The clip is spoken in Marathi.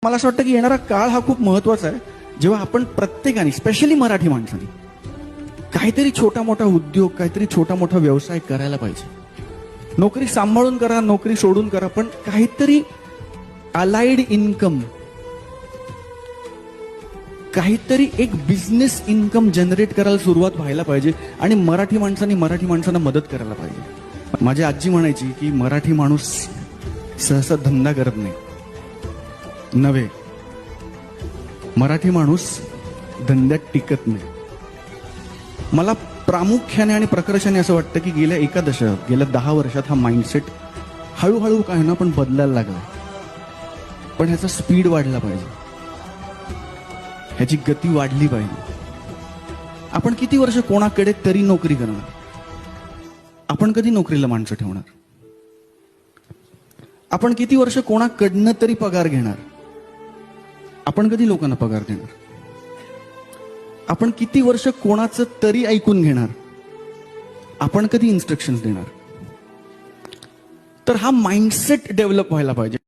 मला असं वाटतं की येणारा काळ हा खूप महत्वाचा आहे, जेव्हा आपण प्रत्येकाने, स्पेशली मराठी माणसाने, काहीतरी छोटा मोठा उद्योग, काहीतरी छोटा मोठा व्यवसाय करायला पाहिजे. नोकरी सांभाळून करा, नोकरी सोडून करा, पण काहीतरी अलाइड इन्कम, काहीतरी एक बिझनेस इन्कम जनरेट करायला सुरुवात व्हायला पाहिजे. आणि मराठी माणसांना मदत करायला पाहिजे. माझी आजी म्हणायची की मराठी माणूस सहसा धंदा करत नाही, नव्हे, मराठी माणूस धंद्यात टिकत नाही. मला प्रामुख्याने आणि प्रकर्षाने असं वाटतं की गेल्या 10 वर्षात हा माइंडसेट हळूहळू काय ना पण बदलायला लागला. पण ह्याचा स्पीड वाढला पाहिजे, ह्याची गती वाढली पाहिजे. आपण किती वर्ष कोणाकडे तरी नोकरी करणार? आपण कधी नोकरीला माणसं ठेवणार? आपण किती वर्ष कोणाकडनं तरी पगार घेणार? आपण कधी लोकांना पगार देणार? आपण किती वर्ष कोणाचं तरी ऐकून घेणार? आपण कधी इन्स्ट्रक्शन्स देणार? तर हा माइंडसेट डेव्हलप व्हायला पाहिजे.